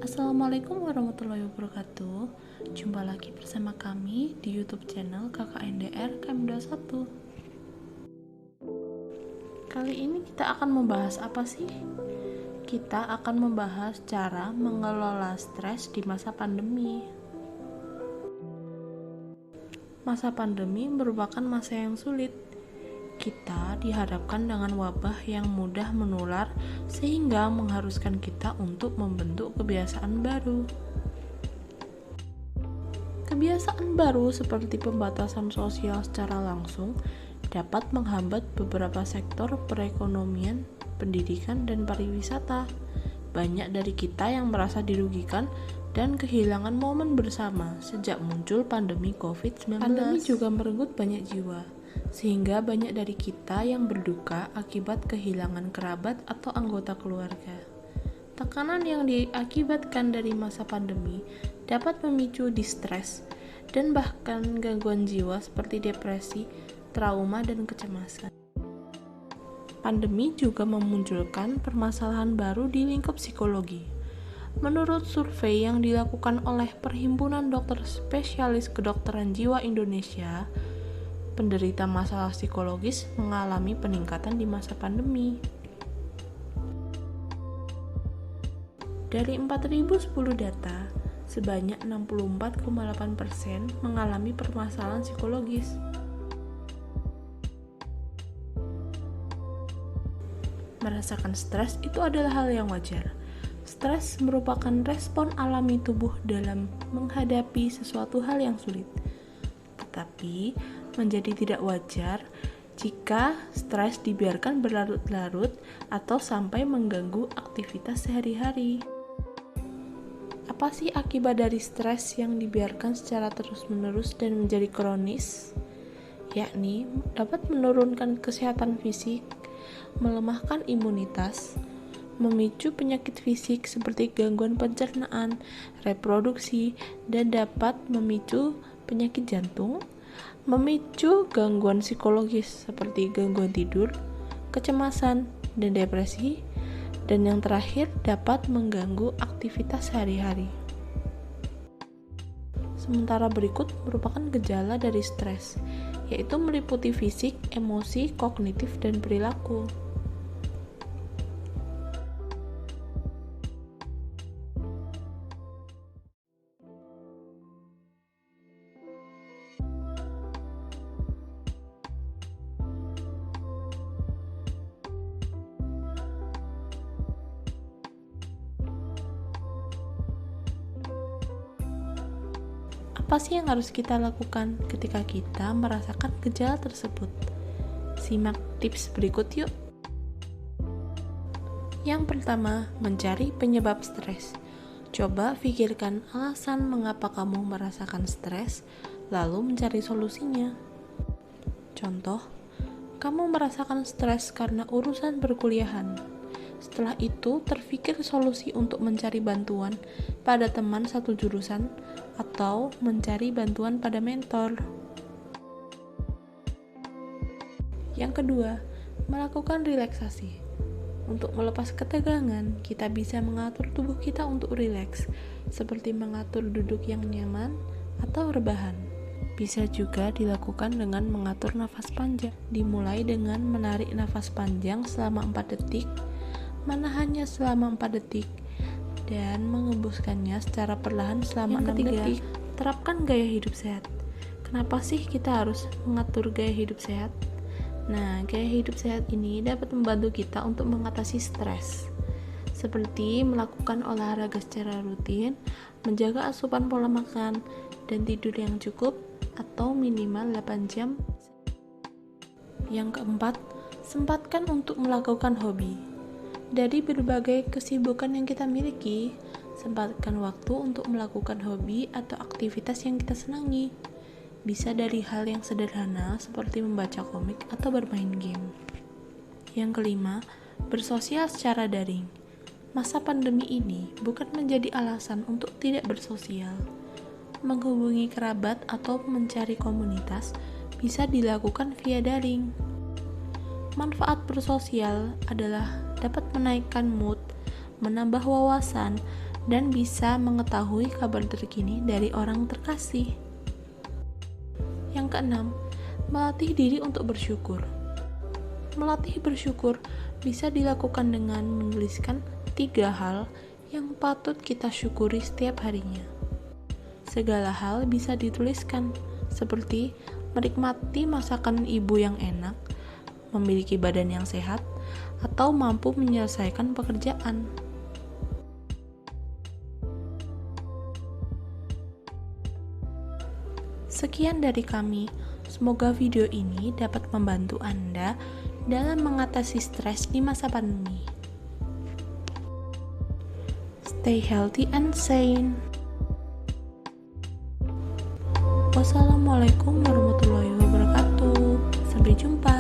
Assalamualaikum warahmatullahi wabarakatuh. Jumpa lagi bersama kami di YouTube channel KKNDR KM21. Kali ini kita akan membahas apa sih? Kita akan membahas cara mengelola stres di masa pandemi. Masa pandemi merupakan masa yang sulit. Kita dihadapkan dengan wabah yang mudah menular sehingga mengharuskan kita untuk membentuk kebiasaan baru. Kebiasaan baru seperti pembatasan sosial secara langsung dapat menghambat beberapa sektor perekonomian, pendidikan, dan pariwisata. Banyak dari kita yang merasa dirugikan dan kehilangan momen bersama sejak muncul pandemi COVID-19. Pandemi juga merenggut banyak jiwa, sehingga banyak dari kita yang berduka akibat kehilangan kerabat atau anggota keluarga. Tekanan yang diakibatkan dari masa pandemi dapat memicu distres dan bahkan gangguan jiwa seperti depresi, trauma, dan kecemasan. Pandemi juga memunculkan permasalahan baru di lingkup psikologi. Menurut survei yang dilakukan oleh Perhimpunan Dokter Spesialis Kedokteran Jiwa Indonesia, penderita masalah psikologis mengalami peningkatan di masa pandemi. Dari 4.010 data, sebanyak 64,8% mengalami permasalahan psikologis. Merasakan stres itu adalah hal yang wajar. Stres merupakan respon alami tubuh dalam menghadapi sesuatu hal yang sulit. Tetapi, menjadi tidak wajar jika stres dibiarkan berlarut-larut atau sampai mengganggu aktivitas sehari-hari. Apa sih akibat dari stres yang dibiarkan secara terus-menerus dan menjadi kronis? Yakni dapat menurunkan kesehatan fisik, melemahkan imunitas, memicu penyakit fisik seperti gangguan pencernaan, reproduksi, dan dapat memicu penyakit jantung, memicu gangguan psikologis seperti gangguan tidur, kecemasan, dan depresi, dan yang terakhir dapat mengganggu aktivitas sehari-hari. Sementara berikut merupakan gejala dari stres, yaitu meliputi fisik, emosi, kognitif, dan perilaku. Apa sih yang harus kita lakukan ketika kita merasakan gejala tersebut? Simak tips berikut yuk. Yang pertama, mencari penyebab stres. Coba pikirkan alasan mengapa kamu merasakan stres, lalu mencari solusinya. Contoh, kamu merasakan stres karena urusan perkuliahan. Setelah itu, terpikir solusi untuk mencari bantuan pada teman satu jurusan atau mencari bantuan pada mentor. Yang kedua, melakukan relaksasi. Untuk melepas ketegangan, kita bisa mengatur tubuh kita untuk rileks, seperti mengatur duduk yang nyaman atau rebahan. Bisa juga dilakukan dengan mengatur nafas panjang. Dimulai dengan menarik nafas panjang selama 4 detik, menahannya selama 4 detik, dan mengembuskannya secara perlahan selama 6 detik. Terapkan gaya hidup sehat. Kenapa sih kita harus mengatur gaya hidup sehat? Nah, gaya hidup sehat ini dapat membantu kita untuk mengatasi stres, seperti melakukan olahraga secara rutin, menjaga asupan pola makan, dan tidur yang cukup atau minimal 8 jam. Yang keempat, sempatkan untuk melakukan hobi. Dari berbagai kesibukan yang kita miliki, sempatkan waktu untuk melakukan hobi atau aktivitas yang kita senangi. Bisa dari hal yang sederhana seperti membaca komik atau bermain game. Yang kelima, bersosial secara daring. Masa pandemi ini bukan menjadi alasan untuk tidak bersosial. Menghubungi kerabat atau mencari komunitas bisa dilakukan via daring. Manfaat bersosial adalah dapat menaikkan mood, menambah wawasan, dan bisa mengetahui kabar terkini dari orang terkasih. Yang keenam, melatih diri untuk bersyukur. Melatih bersyukur bisa dilakukan dengan menuliskan 3 hal yang patut kita syukuri setiap harinya. Segala hal bisa dituliskan, seperti menikmati masakan ibu yang enak, memiliki badan yang sehat, atau mampu menyelesaikan pekerjaan. Sekian dari kami. Semoga video ini dapat membantu Anda dalam mengatasi stres di masa pandemi. Stay healthy and sane. Wassalamualaikum warahmatullahi wabarakatuh. Sampai jumpa.